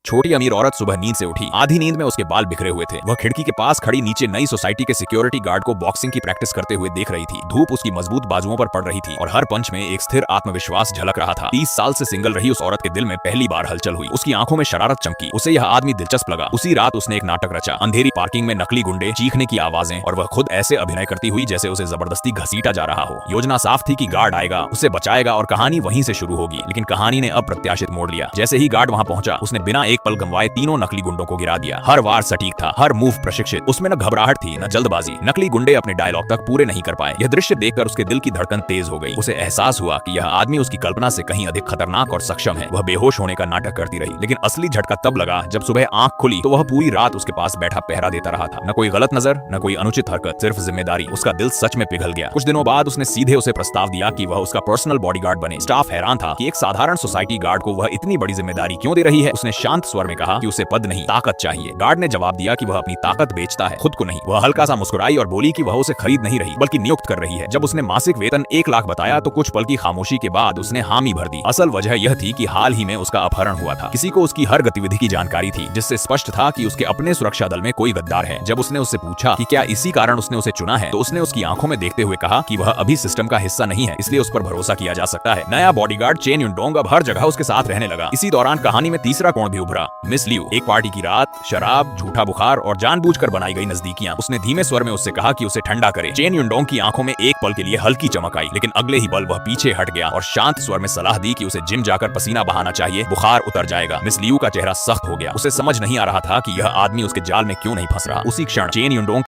छोटी अमीर औरत सुबह नींद से उठी। आधी नींद में उसके बाल बिखरे हुए थे। वह खिड़की के पास खड़ी नीचे नई सोसाइटी के सिक्योरिटी गार्ड को बॉक्सिंग की प्रैक्टिस करते हुए देख रही थी। धूप उसकी मजबूत बाजुओं पर पड़ रही थी और हर पंच में एक स्थिर आत्मविश्वास झलक रहा था। 30 साल से सिंगल रही उस औरत के दिल में पहली बार हलचल हुई। उसकी आंखों में शरारत चमकी। उसे यह आदमी दिलचस्प लगा। उसी रात उसने एक नाटक रचा। अंधेरी पार्किंग में नकली गुंडे, चीखने की आवाजें और वह खुद ऐसे अभिनय करती हुई जैसे उसे जबरदस्ती घसीटा जा रहा हो। योजना साफ थी कि गार्ड आएगा, उसे बचाएगा और कहानी वहीं से शुरू होगी। लेकिन कहानी ने अप्रत्याशित मोड़ लिया। जैसे ही गार्ड वहां पहुंचा, उसने बिना एक पल गंवाए तीनों नकली गुंडों को गिरा दिया। हर वार सटीक था, हर मूव प्रशिक्षित। उसमें न घबराहट थी न जल्दबाजी। नकली गुंडे अपने डायलॉग तक पूरे नहीं कर पाए। यह दृश्य देखकर उसके दिल की धड़कन तेज हो गई। उसे एहसास हुआ कि यह आदमी उसकी कल्पना से कहीं अधिक खतरनाक और सक्षम है। वह बेहोश होने का नाटक करती रही, लेकिन असली झटका तब लगा जब सुबह आंख खुली तो वह पूरी रात उसके पास बैठा पहरा देता रहा था। न कोई गलत नजर, न कोई अनुचित हरकत, सिर्फ जिम्मेदारी। उसका दिल सच में पिघल गया। कुछ दिनों बाद उसने सीधे उसे प्रस्ताव दिया कि वह उसका पर्सनल बॉडीगार्ड बने। स्टाफ हैरान था कि एक साधारण सोसाइटी गार्ड को वह इतनी बड़ी जिम्मेदारी क्यों दे रही है। उसने शांत स्वर में कहा कि उसे पद नहीं, ताकत चाहिए। गार्ड ने जवाब दिया कि वह अपनी ताकत बेचता है, खुद को नहीं। वह हल्का सा मुस्कुराई और बोली कि वह उसे खरीद नहीं रही बल्कि नियुक्त कर रही है। जब उसने मासिक वेतन 1 लाख बताया तो कुछ पल की खामोशी के बाद उसने हामी भर दी। असल वजह यह थी कि हाल ही में उसका अपहरण हुआ था। किसी को उसकी हर गतिविधि की जानकारी थी, जिससे स्पष्ट था कि उसके अपने सुरक्षा दल में कोई गद्दार है। जब उसने उससे पूछा कि क्या इसी कारण उसने उसे चुना है, तो उसने उसकी आंखों में देखते हुए कहा कि वह अभी सिस्टम का हिस्सा नहीं है, इसलिए उस पर भरोसा किया जा सकता है। नया बॉडीगार्ड चेन युनडोंग अब हर जगह उसके साथ रहने लगा। इसी दौरान कहानी में तीसरा कोण भी उभरा। मिस लियू, एक पार्टी की रात, शराब, झूठा बुखार और जानबूझकर बनाई गई नजदीकियां। उसने धीमे स्वर में उससे कहा कि उसे ठंडा करे। चेन युनडोंग की आंखों में एक पल के लिए हल्की चमक आई, लेकिन अगले ही पल वह पीछे हट गया और शांत स्वर में सलाह दी कि उसे जिम जाकर पसीना बहाना चाहिए, बुखार उतर जाएगा। मिस लियू का चेहरा सख्त हो गया। उसे समझ नहीं आ रहा था कि यह आदमी उसके जाल में क्यों नहीं फंस रहा। उसी क्षण चेन युनडोंग